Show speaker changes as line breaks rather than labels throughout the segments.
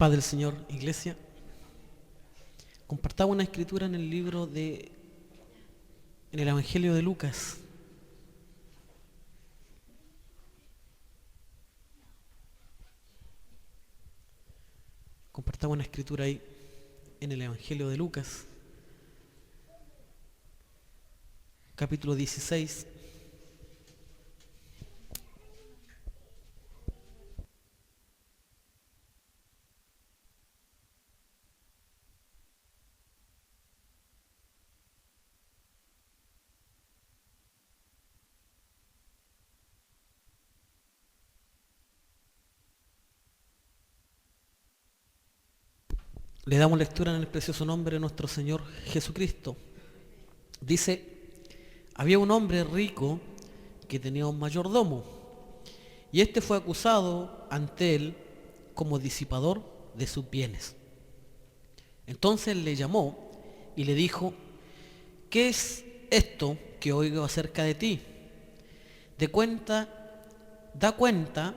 Paz del Señor, iglesia. Compartamos una escritura en el en el Evangelio de Lucas. Compartamos una escritura ahí en el Evangelio de Lucas, capítulo 16. Le damos lectura en el precioso nombre de nuestro Señor Jesucristo. Dice: había un hombre rico que tenía un mayordomo, y éste fue acusado ante él como disipador de sus bienes. Entonces le llamó y le dijo: ¿qué es esto que oigo acerca de ti? Da cuenta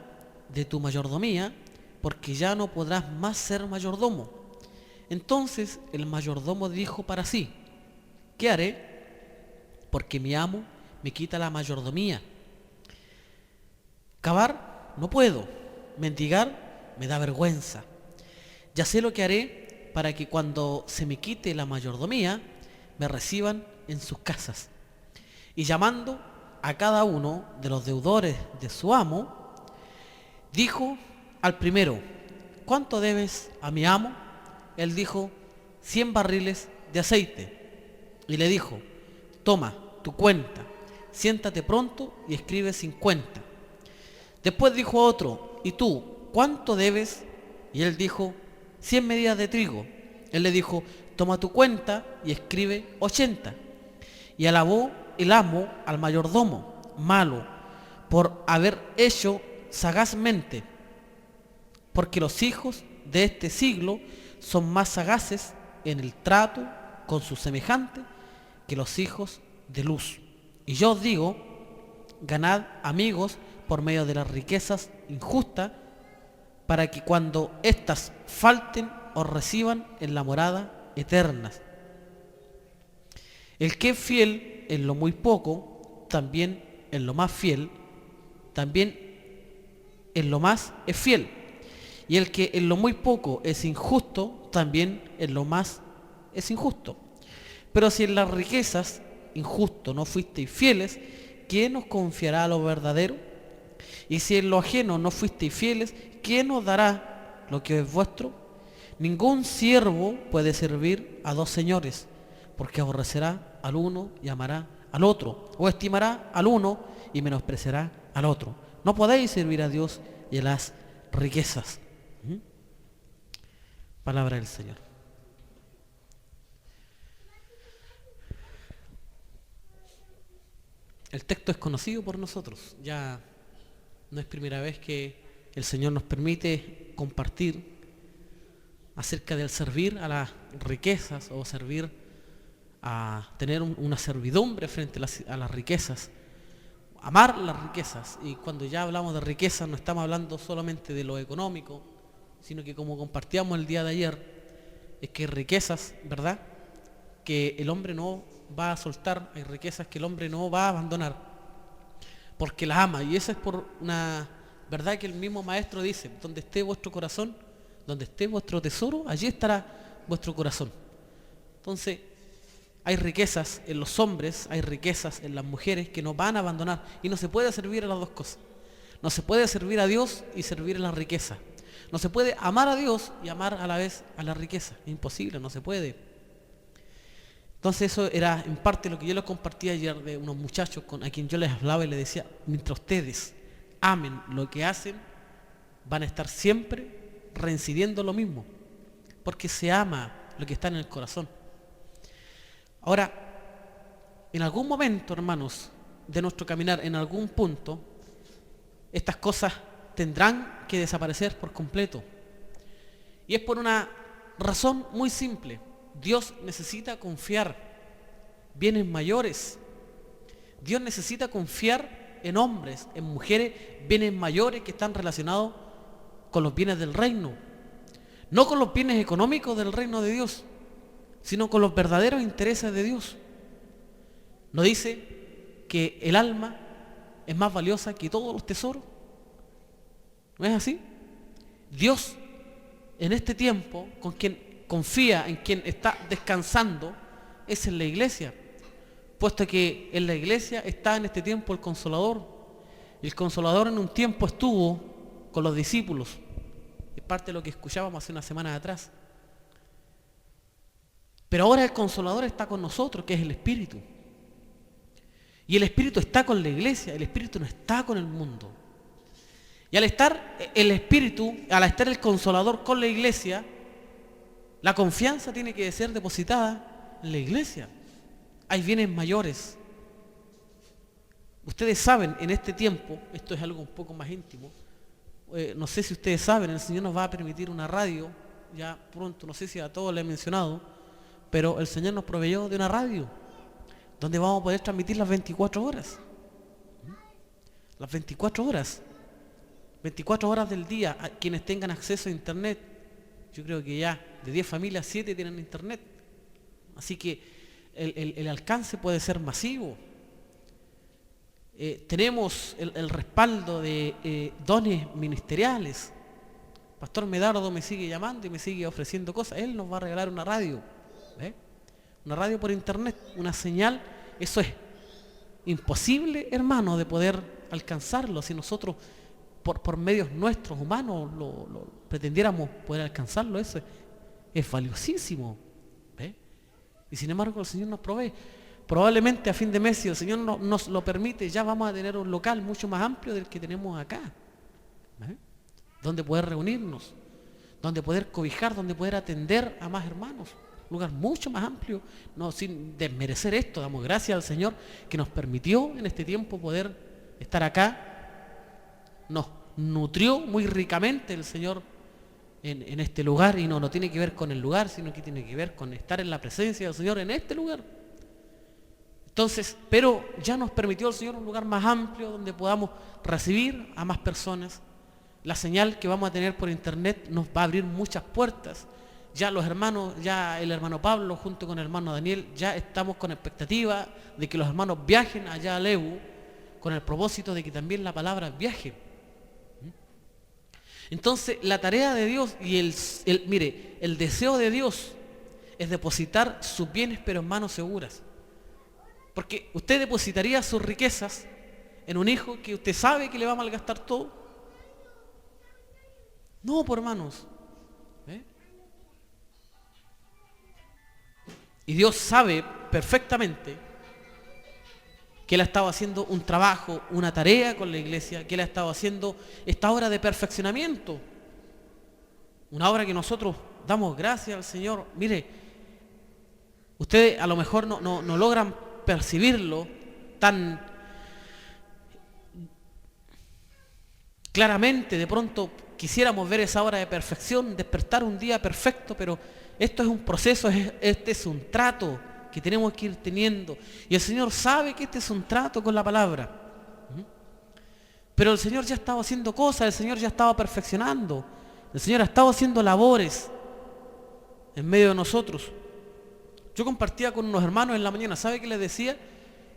de tu mayordomía, porque ya no podrás más ser mayordomo. Entonces el mayordomo dijo para sí: ¿qué haré? Porque mi amo me quita la mayordomía. Cavar no puedo, mendigar me da vergüenza. Ya sé lo que haré para que cuando se me quite la mayordomía me reciban en sus casas. Y llamando a cada uno de los deudores de su amo, dijo al primero: ¿cuánto debes a mi amo? Él dijo: 100 barriles de aceite. Y le dijo: toma tu cuenta, siéntate pronto y escribe 50. Después dijo a otro: ¿y tú cuánto debes? Y él dijo: 100 medidas de trigo. Él le dijo: toma tu cuenta y escribe 80. Y alabó el amo al mayordomo malo por haber hecho sagazmente, porque los hijos de este siglo son más sagaces en el trato con sus semejantes que los hijos de luz. Y yo os digo: ganad amigos por medio de las riquezas injustas, para que cuando éstas falten os reciban en la morada eterna. El que es fiel en lo muy poco, también en lo más fiel, también en lo más es fiel. Y el que en lo muy poco es injusto, también en lo más es injusto. Pero si en las riquezas injusto no fuisteis fieles, ¿quién os confiará a lo verdadero? Y si en lo ajeno no fuisteis fieles, ¿quién os dará lo que es vuestro? Ningún siervo puede servir a dos señores, porque aborrecerá al uno y amará al otro, o estimará al uno y menospreciará al otro. No podéis servir a Dios y a las riquezas. Palabra del Señor. El texto es conocido por nosotros. Ya no es primera vez que el Señor nos permite compartir acerca del servir a las riquezas, o servir a tener una servidumbre frente a las riquezas, amar las riquezas. Y cuando ya hablamos de riquezas no estamos hablando solamente de lo económico, sino que, como compartíamos el día de ayer, es que hay riquezas, ¿verdad?, que el hombre no va a soltar, hay riquezas que el hombre no va a abandonar, porque las ama. Y eso es por una verdad que el mismo Maestro dice: donde esté vuestro corazón, donde esté vuestro tesoro, allí estará vuestro corazón. Entonces, hay riquezas en los hombres, hay riquezas en las mujeres que no van a abandonar, y no se puede servir a las dos cosas. No se puede servir a Dios y servir a la riqueza. No se puede amar a Dios y amar a la vez a la riqueza. Es imposible, no se puede. Entonces eso era en parte lo que yo les compartí ayer de unos muchachos a quien yo les hablaba y les decía: mientras ustedes amen lo que hacen, van a estar siempre reincidiendo lo mismo, porque se ama lo que está en el corazón. Ahora, en algún momento, hermanos, de nuestro caminar, en algún punto, estas cosas tendrán que desaparecer por completo. Y es por una razón muy simple. Dios necesita confiar bienes mayores. Dios necesita confiar en hombres, en mujeres, bienes mayores que están relacionados con los bienes del reino. no con los bienes económicos del reino de Dios, sino con los verdaderos intereses de Dios. ¿No dice que el alma es más valiosa que todos los tesoros? ¿No es así? Dios, en este tiempo, con quien confía, en quien está descansando, es en la iglesia, puesto que en la iglesia está en este tiempo el Consolador. El Consolador en un tiempo estuvo con los discípulos, es parte de lo que escuchábamos hace unas semanas atrás. Pero ahora el Consolador está con nosotros, que es el Espíritu. Y el Espíritu está con la iglesia, el Espíritu no está con el mundo. Y al estar el Espíritu, al estar el Consolador con la iglesia, la confianza tiene que ser depositada en la iglesia. Hay bienes mayores. Ustedes saben, en este tiempo, esto es algo un poco más íntimo, no sé si ustedes saben, el Señor nos va a permitir una radio, ya pronto, no sé si a todos les he mencionado, pero el Señor nos proveyó de una radio, donde vamos a poder transmitir las 24 horas. Las 24 horas. 24 horas del día, a quienes tengan acceso a internet. Yo creo que ya de 10 familias, 7 tienen internet. Así que el alcance puede ser masivo. Tenemos el respaldo de dones ministeriales. Pastor Medardo me sigue llamando y me sigue ofreciendo cosas. Él nos va a regalar una radio. Una radio por internet, una señal. Eso es imposible, hermano, de poder alcanzarlo si nosotros por medios nuestros humanos lo pretendiéramos poder alcanzarlo. Eso es valiosísimo. Y sin embargo el Señor nos provee. Probablemente a fin de mes, si el Señor nos lo permite, ya vamos a tener un local mucho más amplio del que tenemos acá, donde poder reunirnos, donde poder cobijar, donde poder atender a más hermanos. Un lugar mucho más amplio, no sin desmerecer esto. Damos gracias al Señor que nos permitió en este tiempo poder estar acá. Nos nutrió muy ricamente el Señor en este lugar, y no tiene que ver con el lugar, sino que tiene que ver con estar en la presencia del Señor en este lugar. Entonces, pero ya nos permitió el Señor un lugar más amplio donde podamos recibir a más personas. La señal que vamos a tener por internet nos va a abrir muchas puertas. Ya los hermanos, ya el hermano Pablo junto con el hermano Daniel, ya estamos con expectativa de que los hermanos viajen allá a Lebu, con el propósito de que también la palabra viaje. Entonces la tarea de Dios y el deseo de Dios es depositar sus bienes pero en manos seguras. Porque usted depositaría sus riquezas en un hijo que usted sabe que le va a malgastar todo. No, por hermanos. Y Dios sabe perfectamente que Él ha estado haciendo un trabajo, una tarea con la iglesia, que Él ha estado haciendo esta obra de perfeccionamiento. Una obra que nosotros damos gracias al Señor. Mire, ustedes a lo mejor no logran percibirlo tan claramente. De pronto quisiéramos ver esa obra de perfección, despertar un día perfecto, pero esto es un proceso, este es un trato que tenemos que ir teniendo. Y el Señor sabe que este es un trato con la palabra. Pero el Señor ya estaba haciendo cosas, el Señor ya estaba perfeccionando. El Señor ha estado haciendo labores en medio de nosotros. Yo compartía con unos hermanos en la mañana, ¿sabe qué les decía?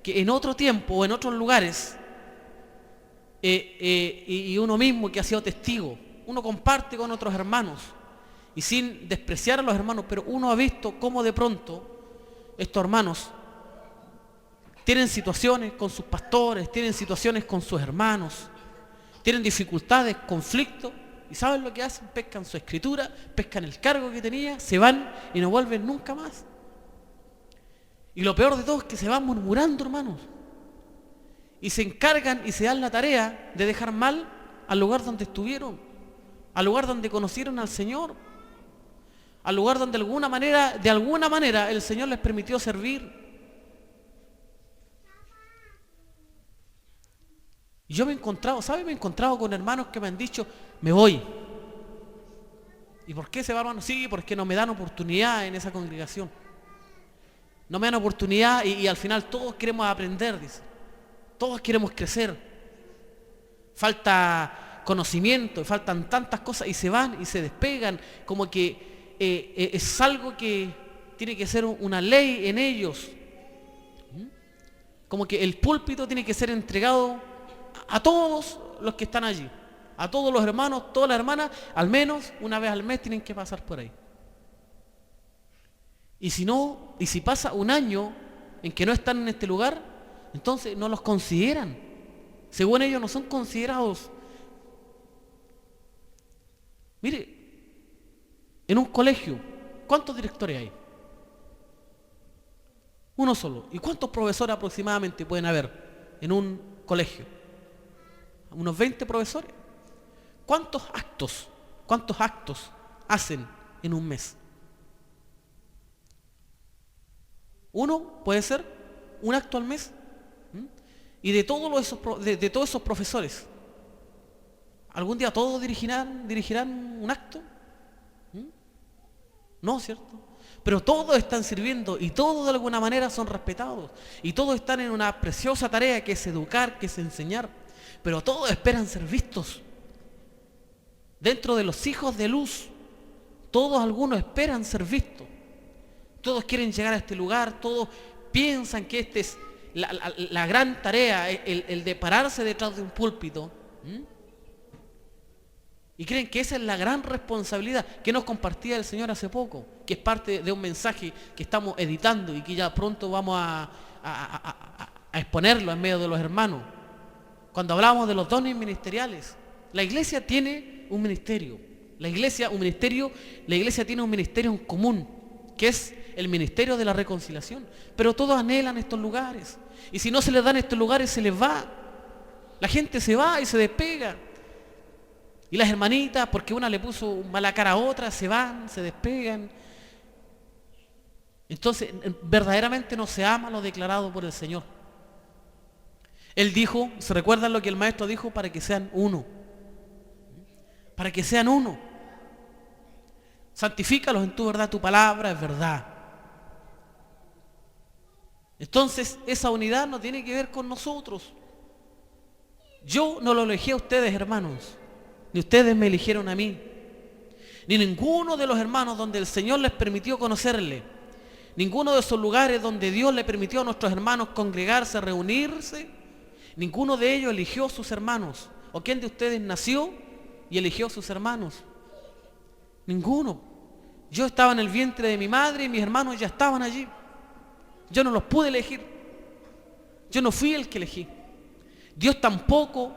Que en otro tiempo o en otros lugares, y uno mismo que ha sido testigo, uno comparte con otros hermanos, y sin despreciar a los hermanos, pero uno ha visto cómo de pronto estos hermanos tienen situaciones con sus pastores, tienen situaciones con sus hermanos, tienen dificultades, conflictos, y ¿saben lo que hacen? Pescan su escritura, pescan el cargo que tenía, se van y no vuelven nunca más. Y lo peor de todo es que se van murmurando, hermanos, y se encargan y se dan la tarea de dejar mal al lugar donde estuvieron, al lugar donde conocieron al Señor, al lugar donde de alguna manera el Señor les permitió servir. Y yo me he encontrado con hermanos que me han dicho, me voy. ¿Y por qué se va, hermano? Sí, porque no me dan oportunidad en esa congregación. No me dan oportunidad y al final todos queremos aprender, dice. Todos queremos crecer. Falta conocimiento, faltan tantas cosas y se van y se despegan, como que es algo que tiene que ser una ley en ellos. Como que el púlpito tiene que ser entregado a todos los que están allí, a todos los hermanos, todas las hermanas, al menos una vez al mes tienen que pasar por ahí. Y si no, y si pasa un año en que no están en este lugar, entonces no los consideran. Según ellos no son considerados. Mire, en un colegio, ¿cuántos directores hay? Uno solo. ¿Y cuántos profesores aproximadamente pueden haber en un colegio? Unos 20 profesores. ¿Cuántos actos hacen en un mes? Uno puede ser un acto al mes. Y de todos esos profesores, ¿algún día todos dirigirán un acto? No, ¿cierto? Pero todos están sirviendo y todos de alguna manera son respetados. Y todos están en una preciosa tarea que es educar, que es enseñar. Pero todos esperan ser vistos. Dentro de los hijos de luz, algunos esperan ser vistos. Todos quieren llegar a este lugar, todos piensan que esta es la gran tarea, el de pararse detrás de un púlpito. Y creen que esa es la gran responsabilidad que nos compartía el Señor hace poco, que es parte de un mensaje que estamos editando y que ya pronto vamos a exponerlo en medio de los hermanos. Cuando hablamos de los dones ministeriales, la iglesia tiene un ministerio. La iglesia tiene un ministerio en común, que es el ministerio de la reconciliación. Pero todos anhelan estos lugares. Y si no se les dan estos lugares, se les va. La gente se va y se despega. Y las hermanitas, porque una le puso mala cara a otra, se van, se despegan. Entonces, verdaderamente no se ama lo declarado por el Señor. Él dijo, ¿se recuerdan lo que el Maestro dijo? Para que sean uno. Para que sean uno. Santifícalos en tu verdad, tu palabra es verdad. Entonces, esa unidad no tiene que ver con nosotros. Yo no lo elegí a ustedes, hermanos. Ni ustedes me eligieron a mí. Ni ninguno de los hermanos donde el Señor les permitió conocerle. Ninguno de esos lugares donde Dios le permitió a nuestros hermanos congregarse, reunirse. Ninguno de ellos eligió a sus hermanos. ¿O quién de ustedes nació y eligió a sus hermanos? Ninguno. Yo estaba en el vientre de mi madre y mis hermanos ya estaban allí. Yo no los pude elegir. Yo no fui el que elegí. Dios tampoco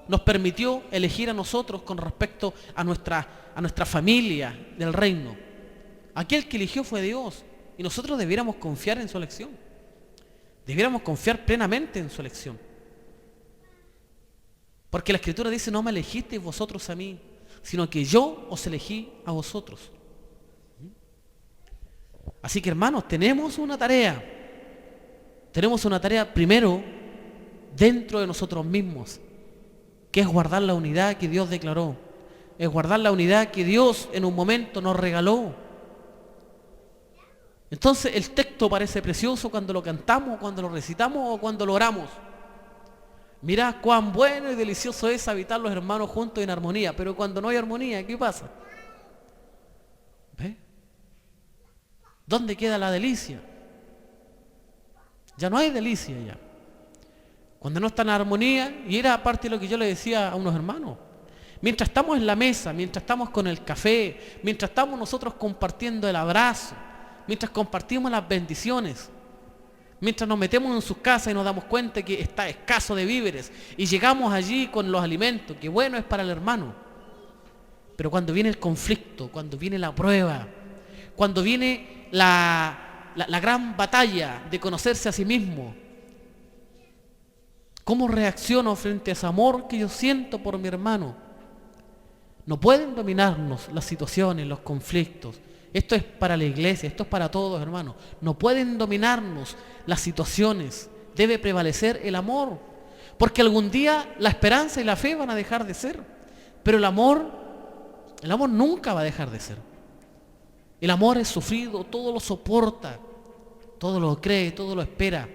nos permitió elegir a nosotros con respecto a nuestra familia del reino. Aquel que eligió fue Dios y nosotros debiéramos confiar en su elección. Debiéramos confiar plenamente en su elección. Porque la Escritura dice, no me elegisteis vosotros a mí, sino que yo os elegí a vosotros. Así que, hermanos, tenemos una tarea. Tenemos una tarea primero dentro de nosotros mismos, que es guardar la unidad que Dios declaró. Es guardar la unidad que Dios en un momento nos regaló. Entonces el texto parece precioso cuando lo cantamos, cuando lo recitamos o cuando lo oramos. Mirá cuán bueno y delicioso es habitar los hermanos juntos en armonía. Pero cuando no hay armonía, ¿qué pasa? ¿Ve? ¿Dónde queda la delicia? Ya no hay delicia ya. Cuando no está en armonía, y era aparte de lo que yo le decía a unos hermanos. Mientras estamos en la mesa, mientras estamos con el café, mientras estamos nosotros compartiendo el abrazo, mientras compartimos las bendiciones, mientras nos metemos en sus casas y nos damos cuenta que está escaso de víveres y llegamos allí con los alimentos, que bueno es para el hermano. Pero cuando viene el conflicto, cuando viene la prueba, cuando viene la gran batalla de conocerse a sí mismo, ¿cómo reacciono frente a ese amor que yo siento por mi hermano? No pueden dominarnos las situaciones, los conflictos. Esto es para la iglesia, esto es para todos, hermanos. No pueden dominarnos las situaciones. Debe prevalecer el amor. Porque algún día la esperanza y la fe van a dejar de ser. Pero el amor nunca va a dejar de ser. El amor es sufrido, todo lo soporta, todo lo cree, todo lo espera.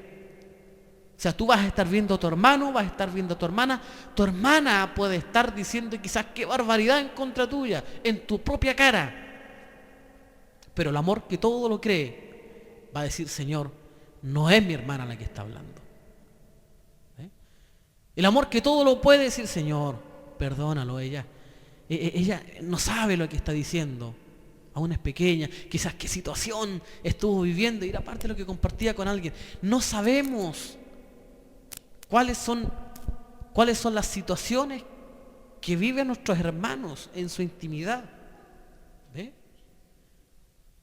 O sea, tú vas a estar viendo a tu hermano, vas a estar viendo a tu hermana puede estar diciendo quizás qué barbaridad en contra tuya, en tu propia cara. Pero el amor que todo lo cree va a decir, Señor, no es mi hermana la que está hablando. El amor que todo lo puede decir, Señor, perdónalo, ella no sabe lo que está diciendo. Aún es pequeña, quizás qué situación estuvo viviendo y era parte de lo que compartía con alguien. No sabemos cuáles son las situaciones que viven nuestros hermanos en su intimidad. ¿Ve?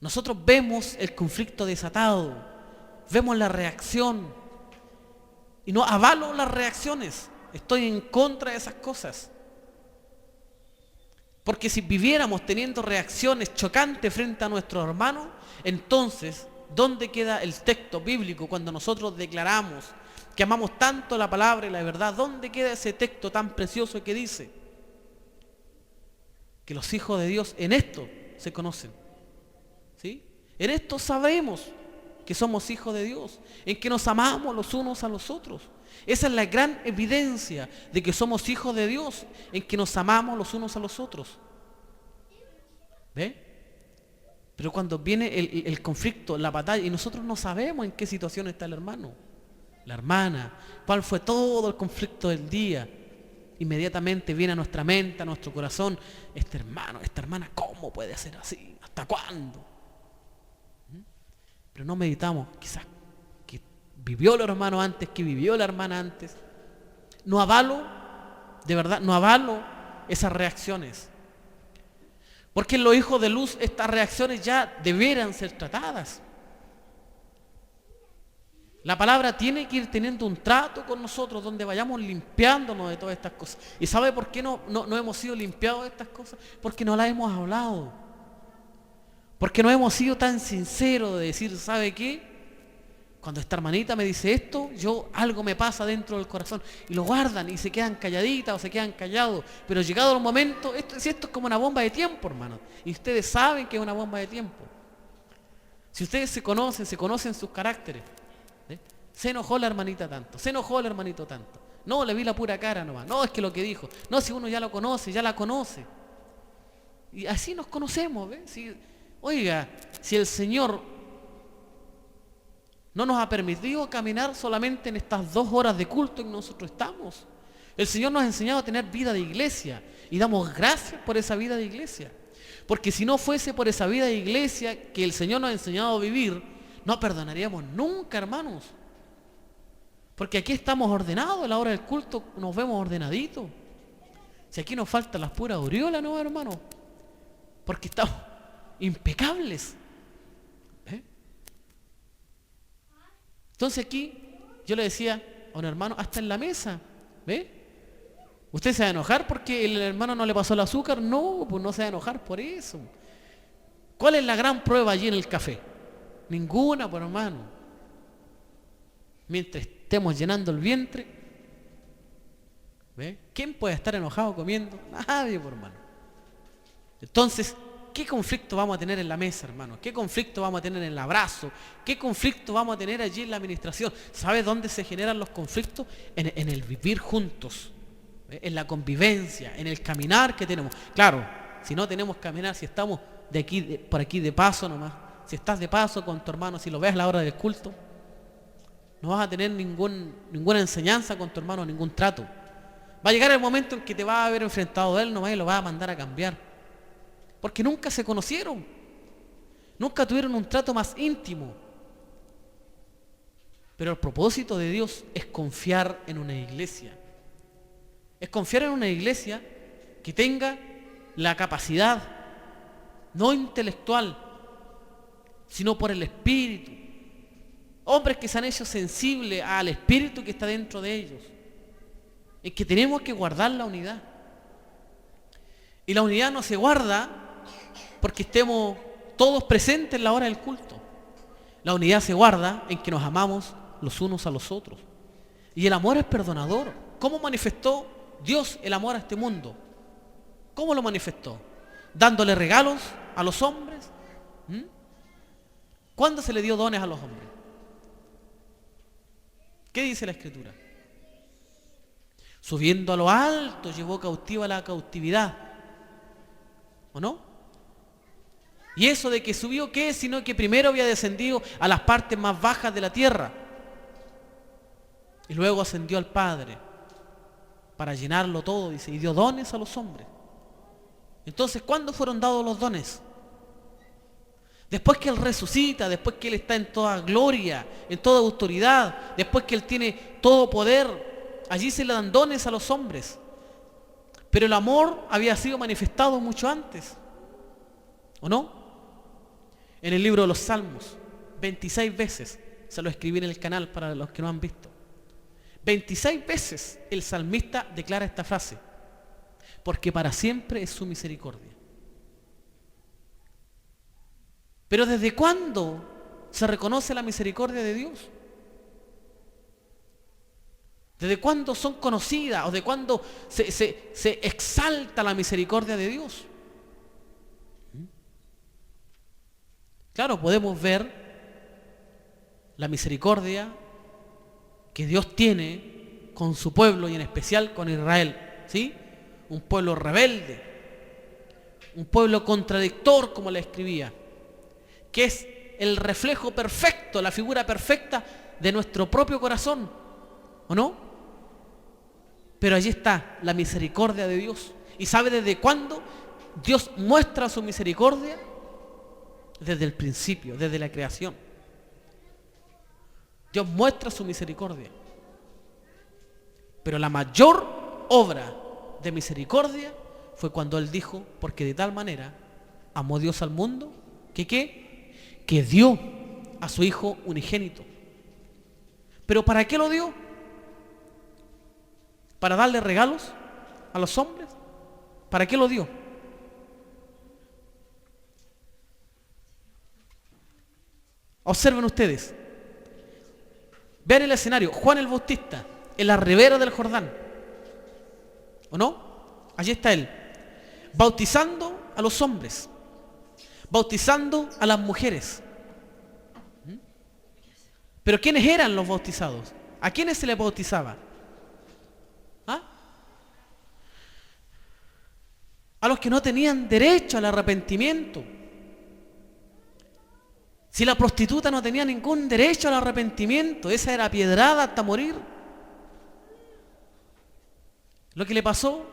Nosotros vemos el conflicto desatado, vemos la reacción y no avalo las reacciones, estoy en contra de esas cosas. Porque si viviéramos teniendo reacciones chocantes frente a nuestro hermano, entonces, ¿dónde queda el texto bíblico cuando nosotros declaramos que amamos tanto la palabra y la verdad? ¿Dónde queda ese texto tan precioso que dice que los hijos de Dios en esto se conocen? ¿Sí? En esto sabemos que somos hijos de Dios, en que nos amamos los unos a los otros. Esa es la gran evidencia de que somos hijos de Dios, en que nos amamos los unos a los otros. ¿Ve? Pero cuando viene el conflicto, la batalla, y nosotros no sabemos en qué situación está el hermano, la hermana, cuál fue todo el conflicto del día, inmediatamente viene a nuestra mente, a nuestro corazón, este hermano, esta hermana, ¿cómo puede ser así? ¿Hasta cuándo? Pero no meditamos, quizás, que vivió el hermano antes, que vivió la hermana antes. No avalo, de verdad, no avalo esas reacciones. Porque en los hijos de luz estas reacciones ya deberían ser tratadas. La palabra tiene que ir teniendo un trato con nosotros donde vayamos limpiándonos de todas estas cosas. ¿Y sabe por qué no hemos sido limpiados de estas cosas? Porque no las hemos hablado. Porque no hemos sido tan sinceros de decir, ¿sabe qué? Cuando esta hermanita me dice esto, algo me pasa dentro del corazón. Y lo guardan y se quedan calladitas o se quedan callados. Pero llegado el momento, esto es como una bomba de tiempo, hermano. Y ustedes saben que es una bomba de tiempo. Si ustedes se conocen sus caracteres. Se enojó la hermanita tanto, se enojó el hermanito tanto. No, le vi la pura cara nomás. No, es que lo que dijo. No, si uno ya lo conoce, ya la conoce. Y así nos conocemos, ¿ves? Oiga, si el Señor no nos ha permitido caminar solamente en estas 2 horas de culto en que nosotros estamos. El Señor nos ha enseñado a tener vida de iglesia y damos gracias por esa vida de iglesia. Porque si no fuese por esa vida de iglesia que el Señor nos ha enseñado a vivir, no perdonaríamos nunca, hermanos. Porque aquí estamos ordenados, a la hora del culto nos vemos ordenaditos. Si aquí nos faltan las puras aureolas, ¿no, hermano? Porque estamos impecables. Entonces aquí yo le decía a un hermano, hasta en la mesa, ¿ve? ¿Usted se va a enojar porque el hermano no le pasó el azúcar? No, pues no se va a enojar por eso. ¿Cuál es la gran prueba allí en el café? Ninguna, pues, hermano. Mientras estemos llenando el vientre, ¿ve? ¿Quién puede estar enojado comiendo? Nadie, pues, hermano. Entonces, ¿qué conflicto vamos a tener en la mesa, hermano? ¿Qué conflicto vamos a tener en el abrazo? ¿Qué conflicto vamos a tener allí en la administración? ¿Sabe dónde se generan los conflictos? En el vivir juntos, en la convivencia, en el caminar que tenemos. Claro, si no tenemos que caminar, si estamos por aquí de paso nomás, si estás de paso con tu hermano, si lo ves a la hora del culto, no vas a tener ninguna enseñanza con tu hermano, ningún trato. Va a llegar el momento en que te vas a haber enfrentado a él nomás y lo vas a mandar a cambiar. Porque nunca se conocieron, nunca tuvieron un trato más íntimo. Pero el propósito de Dios es confiar en una iglesia. Es confiar en una iglesia que tenga la capacidad, no intelectual, sino por el Espíritu. Hombres que se han hecho sensibles al Espíritu que está dentro de ellos. Es que tenemos que guardar la unidad. Y la unidad no se guarda porque estemos todos presentes en la hora del culto. La unidad se guarda en que nos amamos los unos a los otros. Y el amor es perdonador. ¿Cómo manifestó Dios el amor a este mundo? ¿Cómo lo manifestó? ¿Dándole regalos a los hombres? ¿Cuándo se le dio dones a los hombres? ¿Qué dice la Escritura? Subiendo a lo alto, llevó cautiva la cautividad. ¿O no? Y eso de que subió, ¿qué? Sino que primero había descendido a las partes más bajas de la tierra. Y luego ascendió al Padre para llenarlo todo, dice, y dio dones a los hombres. Entonces, ¿cuándo fueron dados los dones? Después que Él resucita, después que Él está en toda gloria, en toda autoridad, después que Él tiene todo poder, allí se le dan dones a los hombres. Pero el amor había sido manifestado mucho antes, ¿o no? En el libro de los Salmos, 26 veces, se lo escribí en el canal para los que no han visto. 26 veces el salmista declara esta frase: porque para siempre es su misericordia. Pero ¿desde cuándo se reconoce la misericordia de Dios? ¿Desde cuándo son conocidas o de cuándo se exalta la misericordia de Dios? Claro, podemos ver la misericordia que Dios tiene con su pueblo y en especial con Israel, ¿sí? Un pueblo rebelde, un pueblo contradictor, como le escribía, que es el reflejo perfecto, la figura perfecta de nuestro propio corazón, ¿o no? Pero allí está la misericordia de Dios. ¿Y sabe desde cuándo Dios muestra su misericordia? Desde el principio, desde la creación. Dios muestra su misericordia. Pero la mayor obra de misericordia fue cuando Él dijo, porque de tal manera amó Dios al mundo, que dio a su Hijo unigénito. ¿Pero para qué lo dio? ¿Para darle regalos a los hombres? ¿Para qué lo dio? Observen ustedes. Vean el escenario. Juan el Bautista, en la ribera del Jordán. ¿O no? Allí está él. Bautizando a los hombres. Bautizando a las mujeres. ¿Pero quiénes eran los bautizados? ¿A quiénes se les bautizaba? ¿Ah? A los que no tenían derecho al arrepentimiento. Si la prostituta no tenía ningún derecho al arrepentimiento, esa era apiedrada hasta morir. Lo que le pasó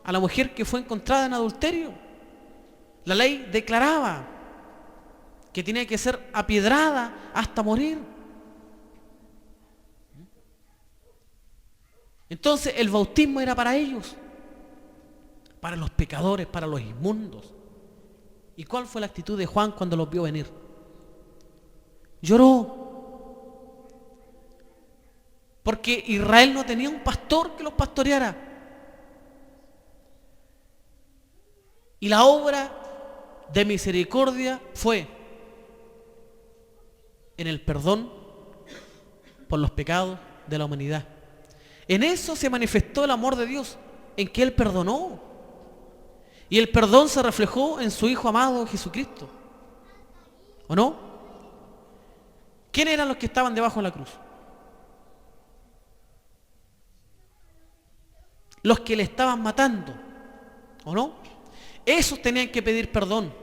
a la mujer que fue encontrada en adulterio. La ley declaraba que tenía que ser apiedrada hasta morir. Entonces el bautismo era para ellos, para los pecadores, para los inmundos. ¿Y cuál fue la actitud de Juan cuando los vio venir? Lloró. Porque Israel no tenía un pastor que los pastoreara. Y la obra de misericordia fue en el perdón por los pecados de la humanidad. En eso se manifestó el amor de Dios, en que Él perdonó. Y el perdón se reflejó en su Hijo amado Jesucristo. ¿O no? ¿Quiénes eran los que estaban debajo de la cruz? Los que le estaban matando, ¿o no? Esos tenían que pedir perdón.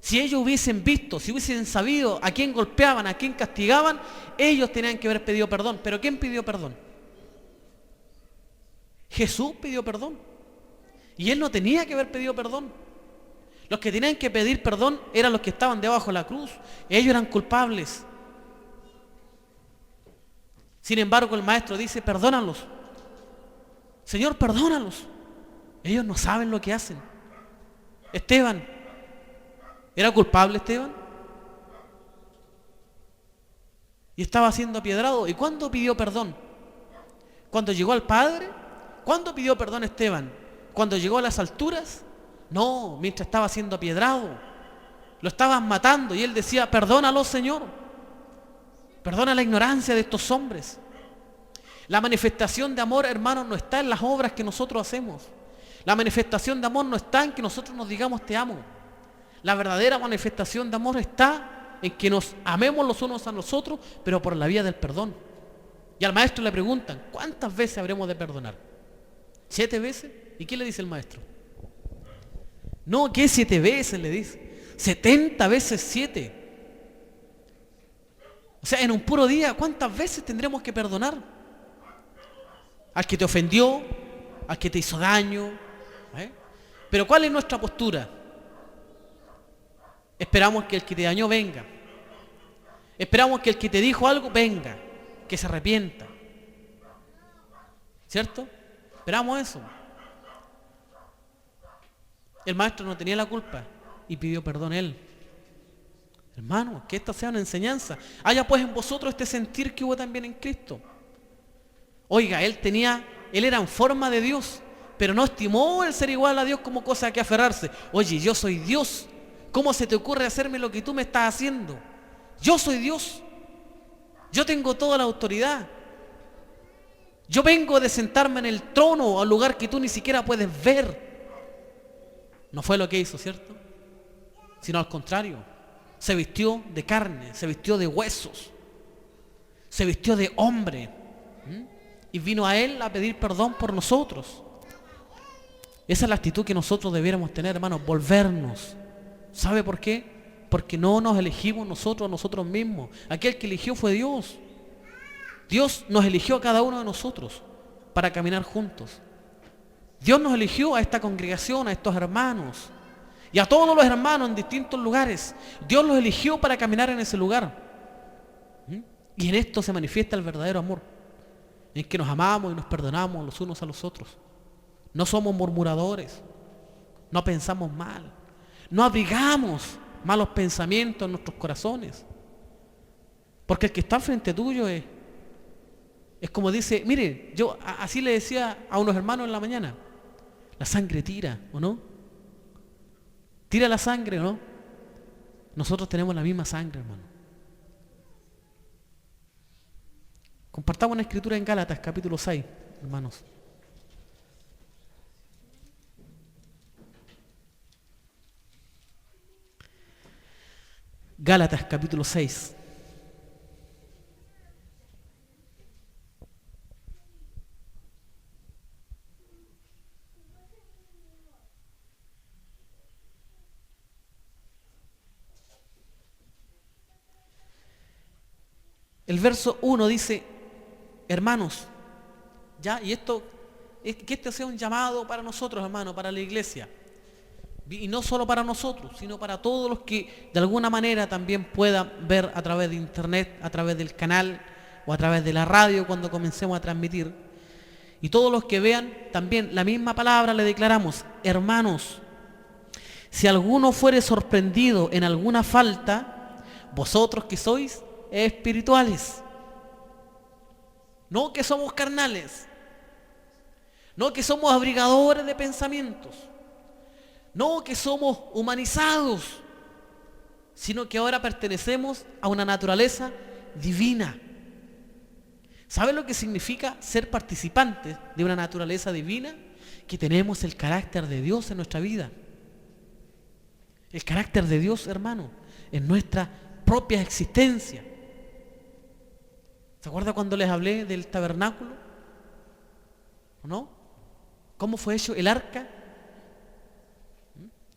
Si ellos hubiesen visto, si hubiesen sabido a quién golpeaban, a quién castigaban, ellos tenían que haber pedido perdón. ¿Pero quién pidió perdón? Jesús pidió perdón. Y Él no tenía que haber pedido perdón. Los que tenían que pedir perdón eran los que estaban debajo de la cruz. Ellos eran culpables. Sin embargo, el maestro dice, perdónalos. Señor, perdónalos. Ellos no saben lo que hacen. Esteban, ¿era culpable Esteban? Y estaba siendo apiedrado. ¿Y cuándo pidió perdón? ¿Cuando llegó al Padre? ¿Cuándo pidió perdón Esteban? ¿Cuando llegó a las alturas? No, mientras estaba siendo apiedrado. Lo estaban matando y él decía, perdónalo, Señor. Perdona la ignorancia de estos hombres. La manifestación de amor, hermanos, no está en las obras que nosotros hacemos. La manifestación de amor no está en que nosotros nos digamos te amo. La verdadera manifestación de amor está en que nos amemos los unos a los otros, pero por la vía del perdón. Y al maestro le preguntan, ¿cuántas veces habremos de perdonar? ¿7 veces? ¿Y qué le dice el maestro? No, ¿qué 7 veces? Le dice. 70 veces 7. O sea, en un puro día, ¿cuántas veces tendremos que perdonar? Al que te ofendió, al que te hizo daño. Pero ¿cuál es nuestra postura? Esperamos que el que te dañó venga. Esperamos que el que te dijo algo venga, que se arrepienta. ¿Cierto? Esperamos eso. El maestro no tenía la culpa y pidió perdón él. Hermano, que esta sea una enseñanza. Haya pues en vosotros este sentir que hubo también en Cristo. Oiga, él era en forma de Dios, pero no estimó el ser igual a Dios como cosa a que aferrarse. Oye, yo soy Dios. ¿Cómo se te ocurre hacerme lo que tú me estás haciendo? Yo soy Dios. Yo tengo toda la autoridad. Yo vengo de sentarme en el trono al lugar que tú ni siquiera puedes ver. No fue lo que hizo, ¿cierto? Sino al contrario. Se vistió de carne, se vistió de huesos, se vistió de hombre. Y vino a él a pedir perdón por nosotros. Esa es la actitud que nosotros debiéramos tener, hermanos, volvernos. ¿Sabe por qué? Porque no nos elegimos nosotros a nosotros mismos. Aquel que eligió fue Dios. Dios nos eligió a cada uno de nosotros para caminar juntos. Dios nos eligió a esta congregación, a estos hermanos y a todos los hermanos en distintos lugares. Dios los eligió para caminar en ese lugar. Y en esto se manifiesta el verdadero amor, en que nos amamos y nos perdonamos los unos a los otros. No somos murmuradores, no pensamos mal, no abrigamos malos pensamientos en nuestros corazones. Porque el que está frente tuyo es como dice, mire, yo así le decía a unos hermanos en la mañana, la sangre tira, ¿o no? Tira la sangre, ¿o no? Nosotros tenemos la misma sangre, hermano. Compartamos una escritura en Gálatas, capítulo 6, hermanos. Gálatas, capítulo 6. El verso 1 dice, hermanos, ¿ya? Y esto, que este sea un llamado para nosotros, hermanos, para la iglesia. Y no solo para nosotros, sino para todos los que de alguna manera también puedan ver a través de internet, a través del canal o a través de la radio cuando comencemos a transmitir. Y todos los que vean también la misma palabra le declaramos, hermanos, si alguno fuere sorprendido en alguna falta, vosotros que sois espirituales, no que somos carnales, no que somos abrigadores de pensamientos, no que somos humanizados, sino que ahora pertenecemos a una naturaleza divina. ¿Sabe lo que significa ser participantes de una naturaleza divina? Que tenemos el carácter de Dios en nuestra vida. El carácter de Dios, hermano, en nuestra propia existencia. ¿Se acuerda cuando les hablé del tabernáculo? ¿O no? ¿Cómo fue hecho el arca?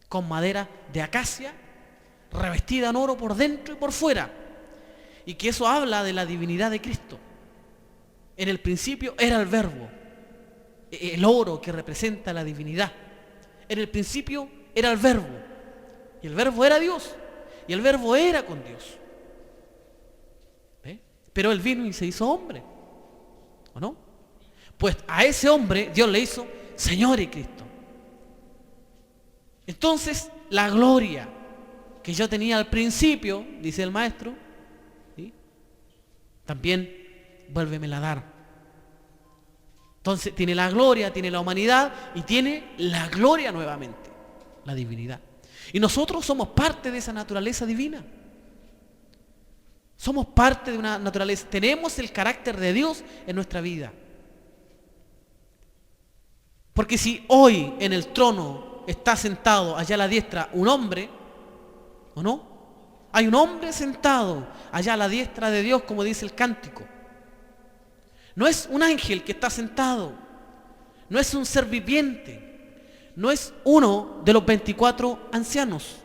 Con madera de acacia, revestida en oro por dentro y por fuera. Y que eso habla de la divinidad de Cristo. En el principio era el verbo, el oro que representa la divinidad. En el principio era el verbo, y el verbo era Dios, y el verbo era con Dios. Pero él vino y se hizo hombre, ¿o no? Pues a ese hombre Dios le hizo Señor y Cristo. Entonces la gloria que yo tenía al principio, dice el maestro, ¿sí?, también vuélvemela a dar. Entonces tiene la gloria, tiene la humanidad y tiene la gloria nuevamente, la divinidad. Y nosotros somos parte de esa naturaleza divina. Somos parte de una naturaleza, tenemos el carácter de Dios en nuestra vida. Porque si hoy en el trono está sentado allá a la diestra un hombre, ¿o no? Hay un hombre sentado allá a la diestra de Dios, como dice el cántico. No es un ángel que está sentado, no es un ser viviente, no es uno de los 24 ancianos,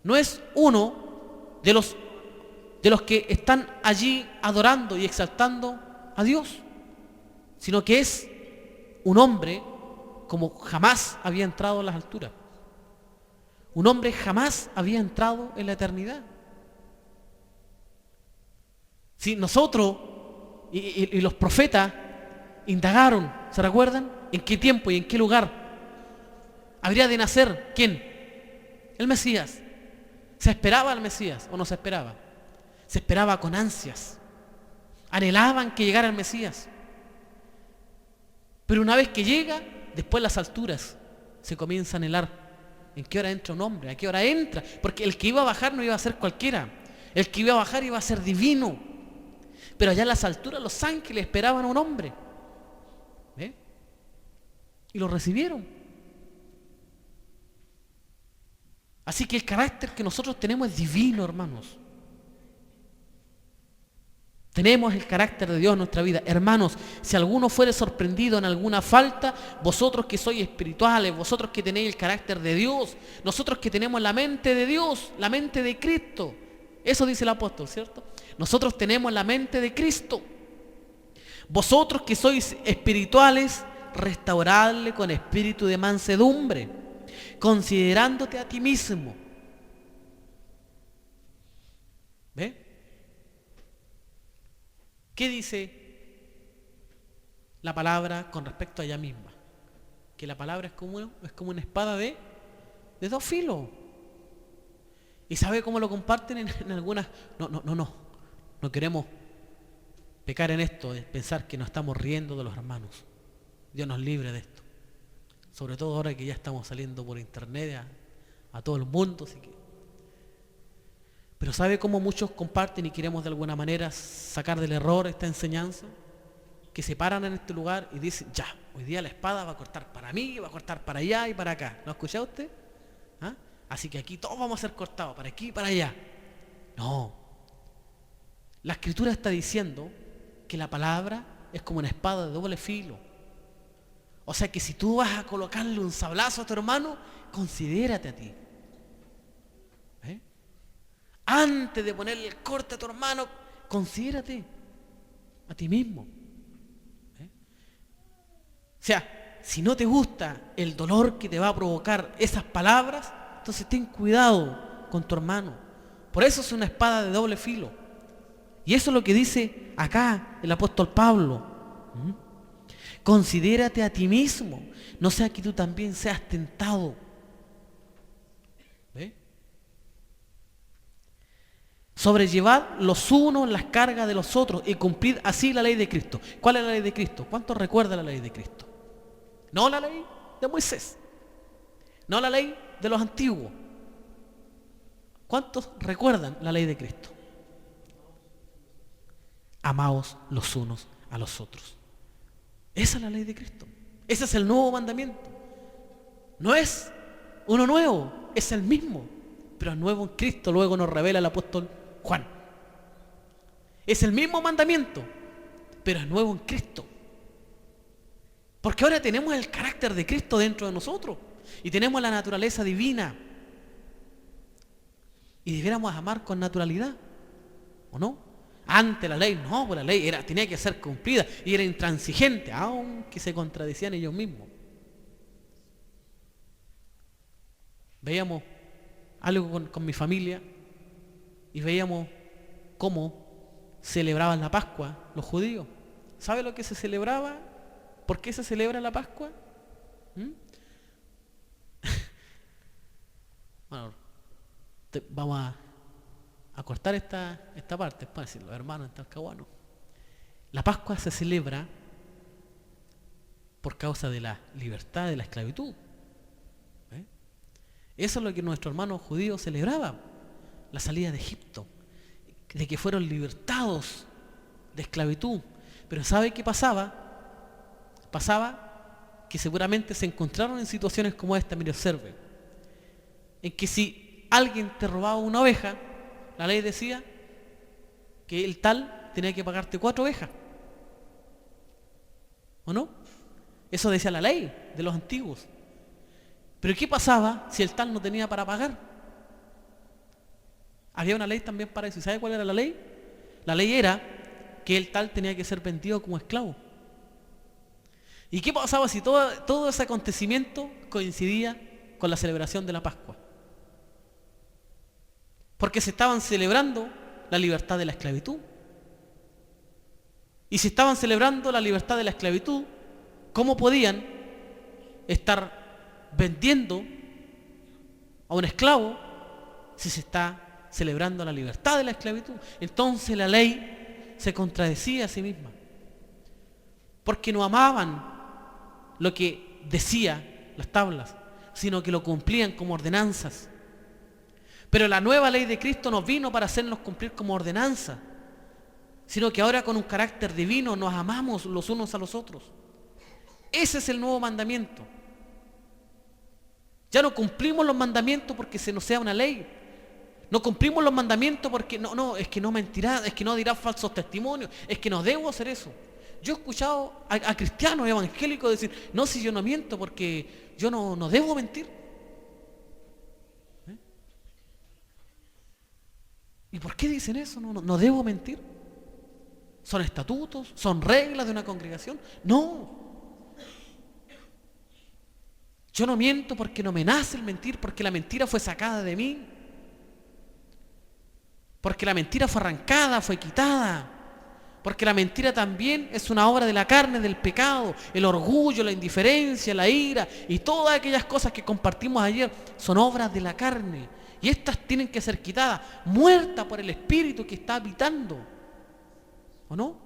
no es uno de los que están allí adorando y exaltando a Dios, sino que es un hombre como jamás había entrado en las alturas. Un hombre jamás había entrado en la eternidad. Si nosotros y los profetas indagaron, ¿se recuerdan? ¿En qué tiempo y en qué lugar habría de nacer quién? El Mesías. ¿Se esperaba al Mesías o no se esperaba? Se esperaba con ansias. Anhelaban que llegara el Mesías. Pero una vez que llega, después las alturas se comienza a anhelar. ¿En qué hora entra un hombre? ¿A qué hora entra? Porque el que iba a bajar no iba a ser cualquiera. El que iba a bajar iba a ser divino. Pero allá en las alturas los ángeles esperaban a un hombre. ¿Ve? Y lo recibieron. Así que el carácter que nosotros tenemos es divino, hermanos. Tenemos el carácter de Dios en nuestra vida. Hermanos, si alguno fuere sorprendido en alguna falta, vosotros que sois espirituales, vosotros que tenéis el carácter de Dios, nosotros que tenemos la mente de Dios, la mente de Cristo. Eso dice el apóstol, ¿cierto? Nosotros tenemos la mente de Cristo. Vosotros que sois espirituales, restauradle con espíritu de mansedumbre, considerándote a ti mismo. ¿Ve? ¿Qué dice la palabra con respecto a ella misma? Que la palabra es como una espada de dos filos. ¿Y sabe cómo lo comparten en algunas? No queremos pecar en esto, de pensar que nos estamos riendo de los hermanos. Dios nos libre de esto. Sobre todo ahora que ya estamos saliendo por internet a todo el mundo. Así que. Pero ¿sabe cómo muchos comparten y queremos de alguna manera sacar del error esta enseñanza? Que se paran en este lugar y dicen, ya, hoy día la espada va a cortar para mí, va a cortar para allá y para acá. ¿Lo ha escuchado usted? ¿Ah? Así que aquí todos vamos a ser cortados, para aquí y para allá. No. La Escritura está diciendo que la palabra es como una espada de doble filo. O sea que si tú vas a colocarle un sablazo a tu hermano, considérate a ti. Antes de ponerle el corte a tu hermano, considérate a ti mismo. O sea, si no te gusta el dolor que te va a provocar esas palabras, entonces ten cuidado con tu hermano. Por eso es una espada de doble filo. Y eso es lo que dice acá el apóstol Pablo. Considérate a ti mismo, no sea que tú también seas tentado. ¿Ve? Sobrellevad los unos las cargas de los otros y cumplid así la ley de Cristo. ¿Cuál es la ley de Cristo? ¿Cuántos recuerdan la ley de Cristo? No la ley de Moisés, no la ley de los antiguos. ¿Cuántos recuerdan la ley de Cristo? Amaos los unos a los otros. Esa es la ley de Cristo. Ese es el nuevo mandamiento. No es uno nuevo, es el mismo, pero el nuevo en Cristo, luego nos revela el apóstol Juan. Es el mismo mandamiento, pero es nuevo en Cristo. Porque ahora tenemos el carácter de Cristo dentro de nosotros y tenemos la naturaleza divina. Y debiéramos amar con naturalidad, ¿o no? Antes la ley, no, pues la ley tenía que ser cumplida y era intransigente, aunque se contradecían ellos mismos. Veíamos algo con mi familia y veíamos cómo celebraban la Pascua los judíos. ¿Sabe lo que se celebraba? ¿Por qué se celebra la Pascua? Bueno, vamos a cortar esta parte, para decir, los hermanos en Talcahuano. La Pascua se celebra por causa de la libertad de la esclavitud. Eso es lo que nuestros hermanos judíos celebraban, la salida de Egipto, de que fueron libertados de esclavitud. Pero ¿sabe qué pasaba? Pasaba que seguramente se encontraron en situaciones como esta, mire, observe, en que si alguien te robaba una oveja, la ley decía que el tal tenía que pagarte 4 ovejas. ¿o no? Eso decía la ley de los antiguos. Pero ¿qué pasaba si el tal no tenía para pagar? Había una ley también para eso. ¿Y sabe cuál era la ley? La ley era que el tal tenía que ser vendido como esclavo. ¿Y qué pasaba si todo ese acontecimiento coincidía con la celebración de la Pascua? Porque se estaban celebrando la libertad de la esclavitud. Y si estaban celebrando la libertad de la esclavitud, ¿cómo podían estar vendiendo a un esclavo si se está celebrando la libertad de la esclavitud? Entonces la ley se contradecía a sí misma, porque no amaban lo que decía las tablas, sino que lo cumplían como ordenanzas. Pero la nueva ley de Cristo no vino para hacernos cumplir como ordenanza, sino que ahora con un carácter divino nos amamos los unos a los otros. Ese es el nuevo mandamiento. Ya no cumplimos los mandamientos porque se nos sea una ley. No cumplimos los mandamientos porque es que no mentirá, es que no dirá falsos testimonios, es que no debo hacer eso. Yo he escuchado a cristianos evangélicos decir, no, si yo no miento porque yo no debo mentir. ¿Y por qué dicen eso? No debo mentir. ¿Son estatutos? ¿Son reglas de una congregación? No. Yo no miento porque no me nace el mentir, porque la mentira fue sacada de mí. Porque la mentira fue arrancada, fue quitada. Porque la mentira también es una obra de la carne, del pecado. El orgullo, la indiferencia, la ira y todas aquellas cosas que compartimos ayer son obras de la carne. Y estas tienen que ser quitadas, muertas por el Espíritu que está habitando. ¿O no?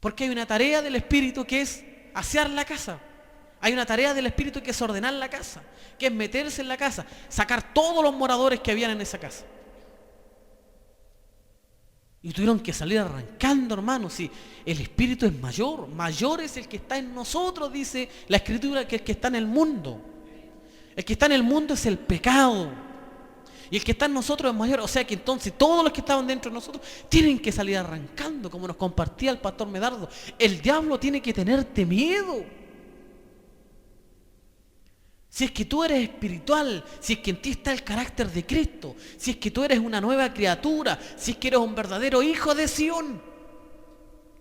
Porque hay una tarea del Espíritu que es asear la casa. Hay una tarea del Espíritu que es ordenar la casa, que es meterse en la casa, sacar todos los moradores que habían en esa casa. Y tuvieron que salir arrancando, hermanos. Sí, el Espíritu es mayor. Mayor es el que está en nosotros, dice la Escritura, que el que está en el mundo. El que está en el mundo es el pecado. Y el que está en nosotros es mayor. O sea que entonces todos los que estaban dentro de nosotros tienen que salir arrancando, como nos compartía el pastor Medardo. El diablo tiene que tenerte miedo. Si es que tú eres espiritual, si es que en ti está el carácter de Cristo, si es que tú eres una nueva criatura, si es que eres un verdadero hijo de Sión.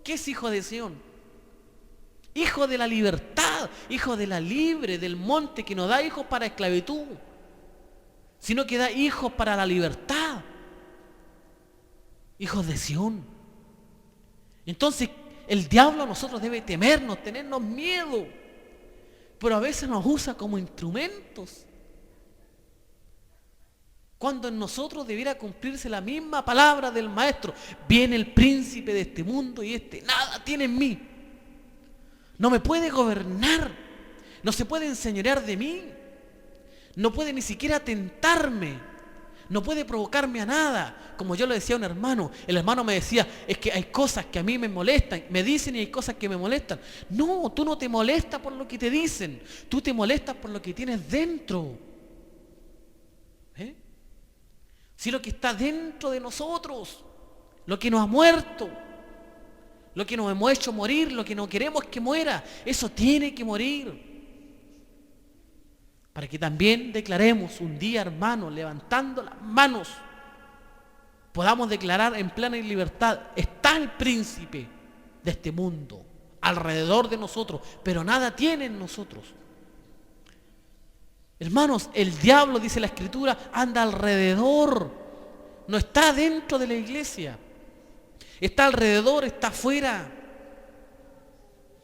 ¿Qué es hijo de Sión? Hijo de la libertad, hijo de la libre, del monte, que no da hijos para esclavitud, sino que da hijos para la libertad. Hijos de Sión. Entonces el diablo a nosotros debe temernos, tenernos miedo. Pero a veces nos usa como instrumentos, cuando en nosotros debiera cumplirse la misma palabra del Maestro. Viene el príncipe de este mundo y nada tiene en mí. No me puede gobernar, no se puede enseñorear de mí, no puede ni siquiera tentarme, no puede provocarme a nada. Como yo le decía a un hermano, el hermano me decía, es que hay cosas que a mí me molestan, me dicen y hay cosas que me molestan. No, tú no te molestas por lo que te dicen, tú te molestas por lo que tienes dentro. Si lo que está dentro de nosotros, lo que nos ha muerto, lo que nos hemos hecho morir, lo que no queremos que muera, eso tiene que morir. Para que también declaremos un día, hermano, levantando las manos, podamos declarar en plena libertad: está el príncipe de este mundo alrededor de nosotros, pero nada tiene en nosotros. Hermanos, el diablo, dice la Escritura, anda alrededor, no está dentro de la iglesia, está alrededor, está afuera.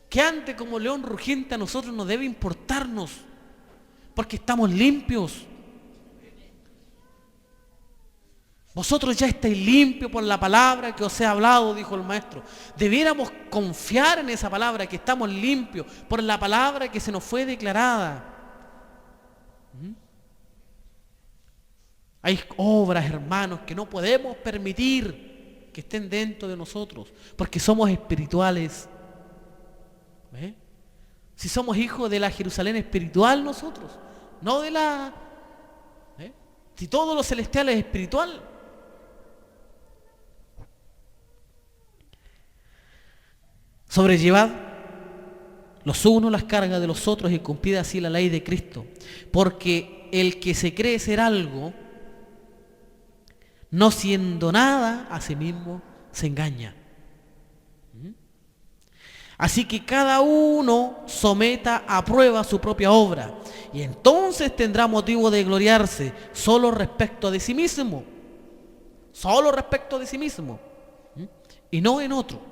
Que ande como león rugiente a nosotros no debe importarnos, porque estamos limpios. Vosotros ya estáis limpios por la palabra que os he hablado, dijo el Maestro. Debiéramos confiar en esa palabra, que estamos limpios por la palabra que se nos fue declarada. Hay obras, hermanos, que no podemos permitir que estén dentro de nosotros, porque somos espirituales. Si somos hijos de la Jerusalén espiritual nosotros, no de la... Si todo lo celestial es espiritual. Sobrellevad los unos las cargas de los otros y cumplid así la ley de Cristo. Porque el que se cree ser algo, no siendo nada, a sí mismo se engaña. Así que cada uno someta a prueba su propia obra, y entonces tendrá motivo de gloriarse solo respecto de sí mismo. Solo respecto de sí mismo. Y no en otro.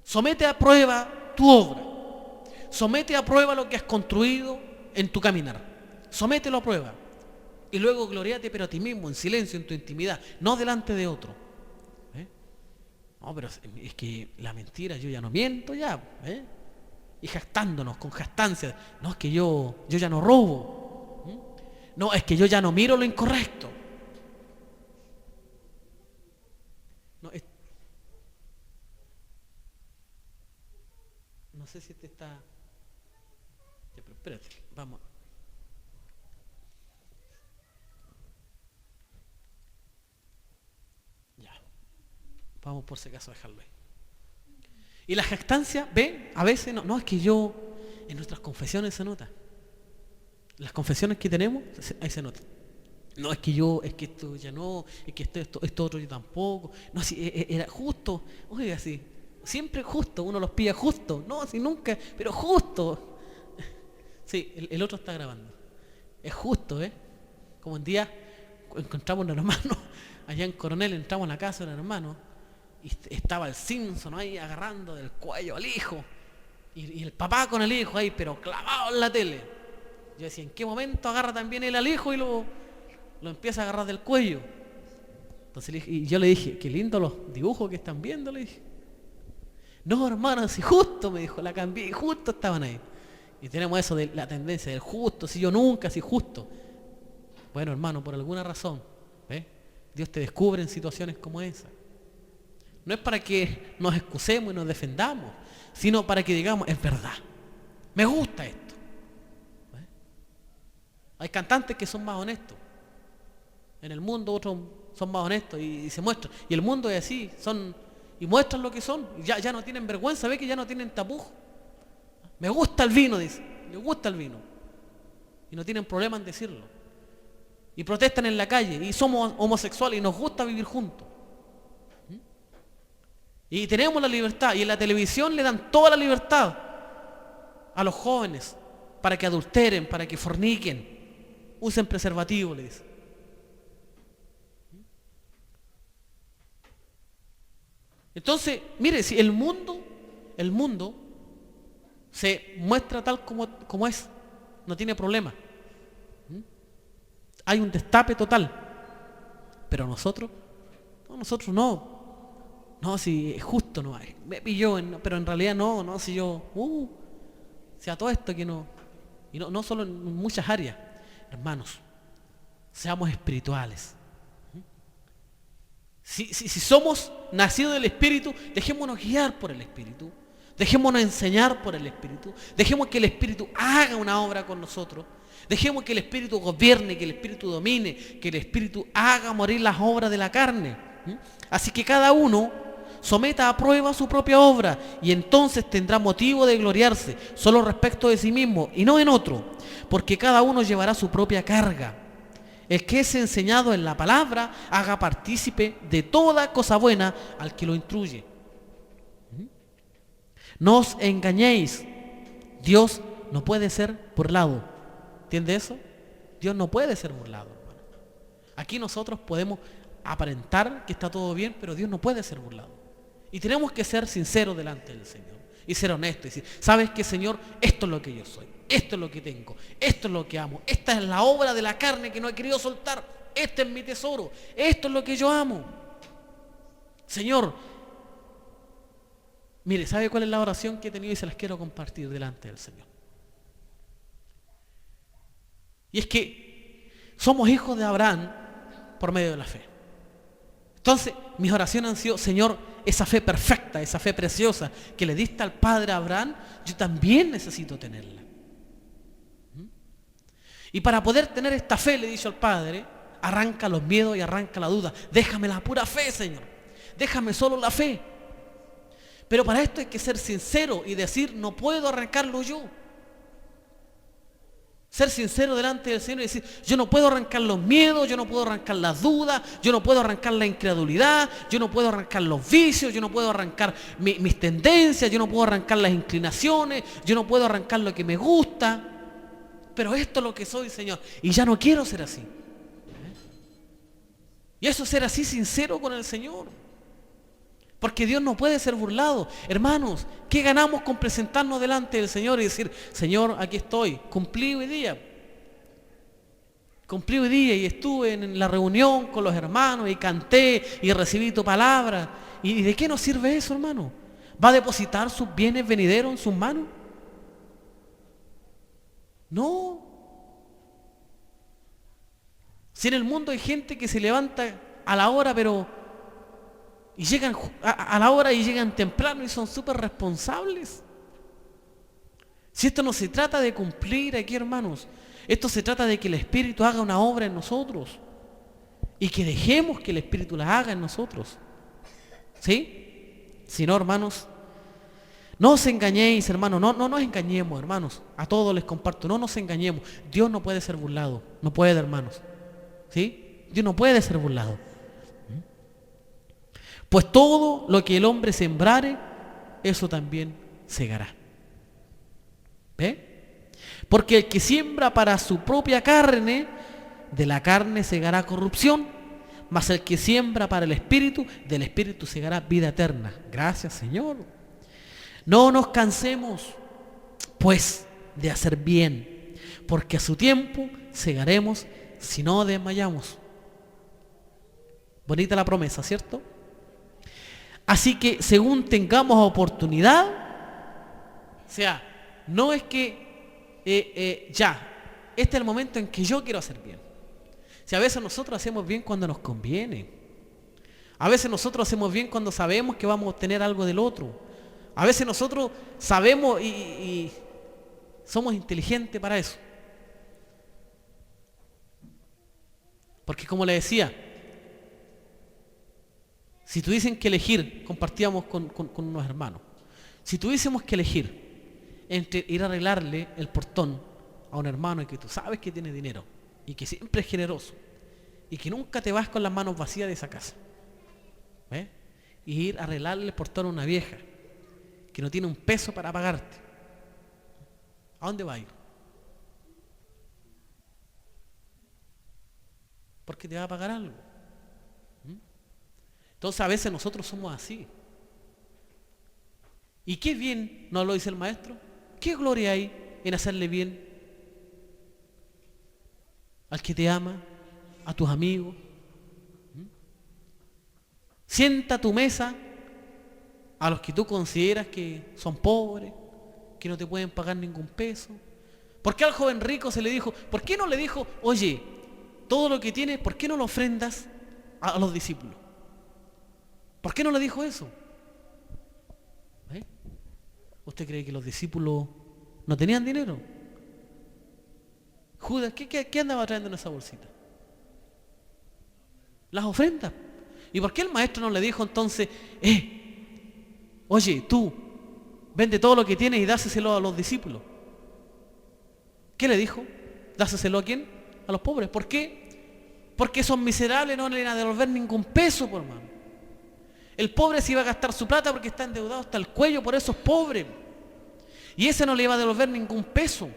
Somete a prueba tu obra. Somete a prueba lo que has construido en tu caminar. Somételo a prueba. Y luego gloriate, pero a ti mismo, en silencio, en tu intimidad, no delante de otro. No, pero es que la mentira, yo ya no miento ya. Y jactándonos con jactancia. No, es que yo ya no robo. No, es que yo ya no miro lo incorrecto. No sé si este está... Ya, pero espérate, vamos. Ya. Vamos por si acaso a dejarlo ahí. Y la jactancia, ve, a veces, no, es que yo, en nuestras confesiones se nota. Las confesiones que tenemos, ahí se nota. No, es que yo, es que esto ya no, es que esto otro yo tampoco. No, si era justo, oiga, sí. Siempre justo, uno los pilla justo. No, si nunca, pero justo. Sí, el otro está grabando. Es justo, Como un día encontramos un hermano, allá en Coronel, entramos a la casa de un hermano, y estaba el Simpson ahí agarrando del cuello al hijo, y el papá con el hijo ahí, pero clavado en la tele. Yo decía, ¿en qué momento agarra también él al hijo y lo empieza a agarrar del cuello? Entonces y yo le dije, qué lindo los dibujos que están viendo, le dije. No, hermano, si justo, me dijo, la cambié y justo estaban ahí. Y tenemos eso de la tendencia del justo, si yo nunca, si justo. Bueno, hermano, por alguna razón, Dios te descubre en situaciones como esa. No es para que nos excusemos y nos defendamos, sino para que digamos, es verdad, me gusta esto. Hay cantantes que son más honestos. En el mundo otros son más honestos y se muestran. Y el mundo es así, y muestran lo que son. Ya no tienen vergüenza, ve que ya no tienen tapujo. Me gusta el vino, dice. Me gusta el vino. Y no tienen problema en decirlo. Y protestan en la calle. Y somos homosexuales y nos gusta vivir juntos. Y tenemos la libertad. Y en la televisión le dan toda la libertad a los jóvenes para que adulteren, para que forniquen. Usen preservativo, le dice. Entonces, mire, si el mundo se muestra tal como es, no tiene problema. Hay un destape total. Pero nosotros no. No, si es justo no hay. Me pilló, pero en realidad no, si yo, si a todo esto que no, y no solo en muchas áreas, hermanos, seamos espirituales. Si somos nacidos del Espíritu, dejémonos guiar por el Espíritu, dejémonos enseñar por el Espíritu, dejemos que el Espíritu haga una obra con nosotros, dejemos que el Espíritu gobierne, que el Espíritu domine, que el Espíritu haga morir las obras de la carne. Así que cada uno someta a prueba su propia obra y entonces tendrá motivo de gloriarse solo respecto de sí mismo y no en otro, porque cada uno llevará su propia carga. El que es enseñado en la palabra haga partícipe de toda cosa buena al que lo instruye. No os engañéis, Dios no puede ser burlado. ¿Entiende eso? Dios no puede ser burlado, hermano. Aquí nosotros podemos aparentar que está todo bien, pero Dios no puede ser burlado. Y tenemos que ser sinceros delante del Señor y ser honestos y decir, ¿sabes qué, Señor? Esto es lo que yo soy, esto es lo que tengo, esto es lo que amo, esta es la obra de la carne que no he querido soltar, este es mi tesoro, esto es lo que yo amo. Señor, mire, ¿sabe cuál es la oración que he tenido y se las quiero compartir delante del Señor? Y es que somos hijos de Abraham por medio de la fe. Entonces, mis oraciones han sido, Señor, esa fe perfecta, esa fe preciosa que le diste al padre Abraham, yo también necesito tenerla. Y para poder tener esta fe, le dice al padre, arranca los miedos y arranca la duda. Déjame la pura fe, Señor. Déjame solo la fe. Pero para esto hay que ser sincero y decir, no puedo arrancarlo yo. Ser sincero delante del Señor y decir, yo no puedo arrancar los miedos, yo no puedo arrancar las dudas, yo no puedo arrancar la incredulidad, yo no puedo arrancar los vicios, yo no puedo arrancar mis tendencias, yo no puedo arrancar las inclinaciones, yo no puedo arrancar lo que me gusta. Pero esto es lo que soy, Señor, y ya no quiero ser así. Y eso es ser así sincero con el Señor. Porque Dios no puede ser burlado. Hermanos, ¿qué ganamos con presentarnos delante del Señor y decir, Señor, aquí estoy, cumplí hoy día? Cumplí hoy día y estuve en la reunión con los hermanos y canté y recibí tu palabra. ¿Y de qué nos sirve eso, hermano? ¿Va a depositar sus bienes venideros en sus manos? No. Si en el mundo hay gente que se levanta a la hora, pero y llegan a la hora y llegan temprano y son súper responsables. Si esto no se trata de cumplir aquí, hermanos, esto se trata de que el Espíritu haga una obra en nosotros y que dejemos que el Espíritu la haga en nosotros. ¿Sí? Si no, hermanos, no os engañéis, hermanos, no nos engañemos, hermanos. A todos les comparto, no nos engañemos. Dios no puede ser burlado, no puede, hermanos. ¿Sí? Dios no puede ser burlado. Pues todo lo que el hombre sembrare, eso también segará. ¿Ve? Porque el que siembra para su propia carne, de la carne segará corrupción, mas el que siembra para el Espíritu, del Espíritu segará vida eterna. Gracias, Señor. No nos cansemos, pues, de hacer bien, porque a su tiempo segaremos si no desmayamos. Bonita la promesa, ¿cierto? Así que según tengamos oportunidad, o sea, no es que este es el momento en que yo quiero hacer bien. Si a veces nosotros hacemos bien cuando nos conviene. A veces nosotros hacemos bien cuando sabemos que vamos a obtener algo del otro. A veces nosotros sabemos y somos inteligentes para eso. Porque como le decía, si tuviesen que elegir, compartíamos con unos hermanos, si tuviésemos que elegir entre ir a arreglarle el portón a un hermano y que tú sabes que tiene dinero y que siempre es generoso y que nunca te vas con las manos vacías de esa casa, ¿eh? Y ir a arreglarle el portón a una vieja que no tiene un peso para pagarte, ¿a dónde va a ir? Porque te va a pagar algo. Entonces a veces nosotros somos así. ¿Y qué bien nos lo dice el maestro? ¿Qué gloria hay en hacerle bien al que te ama, a tus amigos? Sienta a tu mesa a los que tú consideras que son pobres, que no te pueden pagar ningún peso. ¿Por qué al joven rico se le dijo, por qué no le dijo, oye, todo lo que tienes, ¿por qué no lo ofrendas a los discípulos? ¿Por qué no le dijo eso? ¿Eh? ¿Usted cree que los discípulos no tenían dinero? Judas, ¿qué andaba trayendo en esa bolsita? Las ofrendas. ¿Y por qué el maestro no le dijo entonces, oye, tú, vende todo lo que tienes y dáseselo a los discípulos? ¿Qué le dijo? ¿Dáseselo a quién? A los pobres. ¿Por qué? Porque esos miserables no le iban a devolver ningún peso, por hermano. El pobre se iba a gastar su plata porque está endeudado hasta el cuello, por eso es pobre. Y ese no le iba a devolver ningún peso.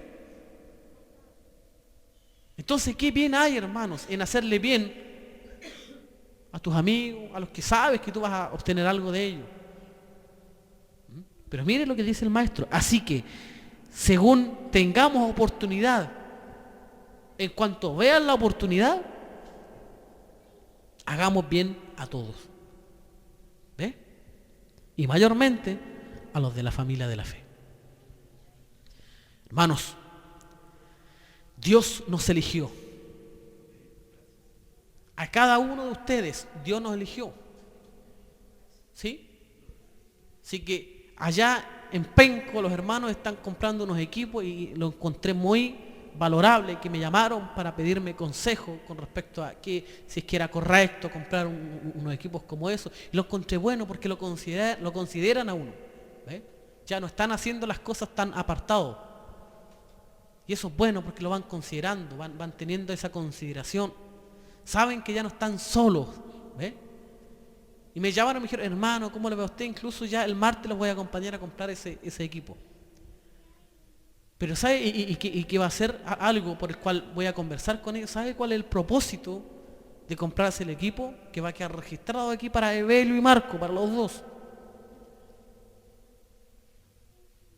Entonces, ¿qué bien hay, hermanos, en hacerle bien a tus amigos, a los que sabes que tú vas a obtener algo de ellos? Pero mire lo que dice el maestro. Así que, según tengamos oportunidad, en cuanto vean la oportunidad, hagamos bien a todos. ¿Ve? Y mayormente a los de la familia de la fe. Hermanos, Dios nos eligió. A cada uno de ustedes Dios nos eligió. ¿Sí? Así que allá en Penco los hermanos están comprando unos equipos y lo encontré muy valorable, que me llamaron para pedirme consejo con respecto a que si es que era correcto comprar unos equipos como eso, y lo encontré bueno porque lo consideran a uno. ¿Ve? Ya no están haciendo las cosas tan apartados. Y eso es bueno porque lo van considerando, van teniendo esa consideración. Saben que ya no están solos. ¿Ve? Y me llamaron y me dijeron, hermano, ¿cómo le ve a usted? Incluso ya el martes los voy a acompañar a comprar ese equipo. Pero ¿sabe? Y que va a ser algo por el cual voy a conversar con ellos. ¿Sabe cuál es el propósito de comprarse el equipo? Que va a quedar registrado aquí para Evelio y Marco, para los dos.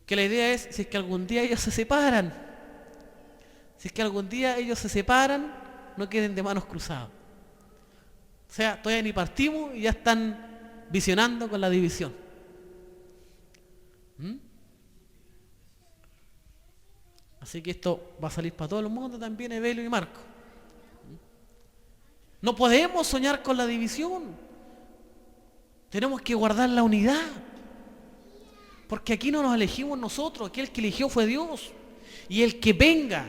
Que la idea es, si es que algún día ellos se separan, no queden de manos cruzadas. O sea, todavía ni partimos y ya están visionando con la división. Así que esto va a salir para todo el mundo también, Evelio y Marco. No podemos soñar con la división. Tenemos que guardar la unidad. Porque aquí no nos elegimos nosotros, aquí el que eligió fue Dios. Y el que venga,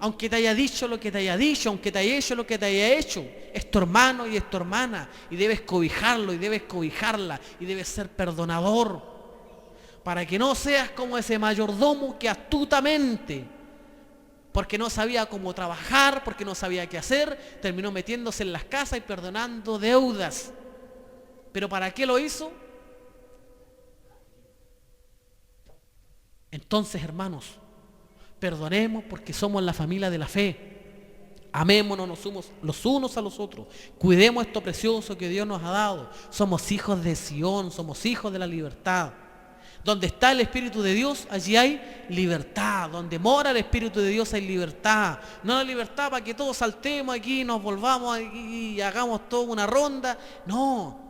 aunque te haya dicho lo que te haya dicho, aunque te haya hecho lo que te haya hecho, es tu hermano y es tu hermana, y debes cobijarlo y debes cobijarla, y debes ser perdonador, para que no seas como ese mayordomo que astutamente, porque no sabía cómo trabajar, porque no sabía qué hacer, terminó metiéndose en las casas y perdonando deudas. ¿Pero para qué lo hizo? Entonces, hermanos, perdonemos porque somos la familia de la fe. Amémonos los unos a los otros. Cuidemos esto precioso que Dios nos ha dado. Somos hijos de Sión, somos hijos de la libertad. Donde está el Espíritu de Dios, allí hay libertad. Donde mora el Espíritu de Dios hay libertad. No la libertad para que todos saltemos aquí, nos volvamos aquí y hagamos toda una ronda. No.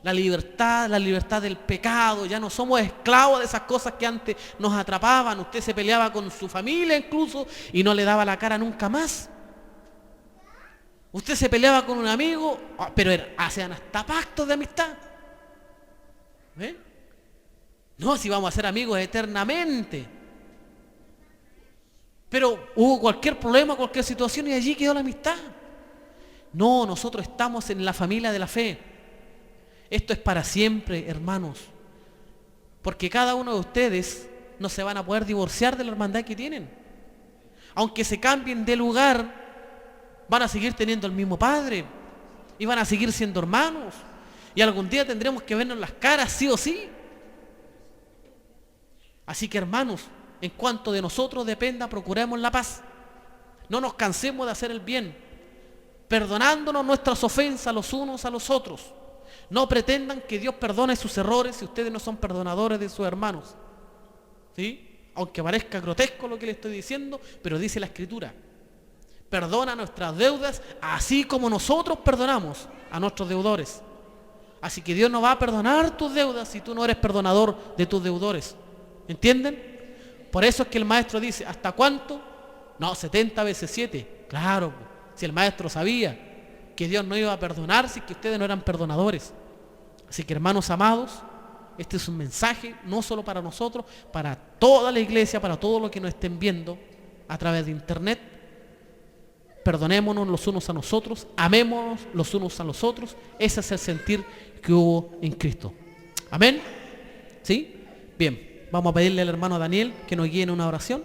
La libertad del pecado. Ya no somos esclavos de esas cosas que antes nos atrapaban. Usted se peleaba con su familia incluso y no le daba la cara nunca más. Usted se peleaba con un amigo, pero hacían hasta pactos de amistad. ¿Ven? No, si vamos a ser amigos eternamente. Pero hubo cualquier problema, cualquier situación y allí quedó la amistad. No, nosotros estamos en la familia de la fe. Esto es para siempre, hermanos. Porque cada uno de ustedes no se van a poder divorciar de la hermandad que tienen. Aunque se cambien de lugar, van a seguir teniendo el mismo padre. Y van a seguir siendo hermanos. Y algún día tendremos que vernos las caras, sí o sí. Así que, hermanos, en cuanto de nosotros dependa, procuremos la paz. No nos cansemos de hacer el bien. Perdonándonos nuestras ofensas los unos a los otros. No pretendan que Dios perdone sus errores si ustedes no son perdonadores de sus hermanos. ¿Sí? Aunque parezca grotesco lo que le estoy diciendo, pero dice la Escritura. Perdona nuestras deudas así como nosotros perdonamos a nuestros deudores. Así que Dios no va a perdonar tus deudas si tú no eres perdonador de tus deudores. ¿Entienden? Por eso es que el maestro dice, ¿hasta cuánto? No, 70 veces 7. Claro, si el maestro sabía que Dios no iba a perdonar si que ustedes no eran perdonadores. Así que, hermanos amados, este es un mensaje no solo para nosotros, para toda la iglesia, para todos los que nos estén viendo a través de internet. Perdonémonos los unos a nosotros, amémonos los unos a los otros. Ese es el sentir que hubo en Cristo. ¿Amén? ¿Sí? Bien, vamos a pedirle al hermano Daniel que nos guíe en una oración.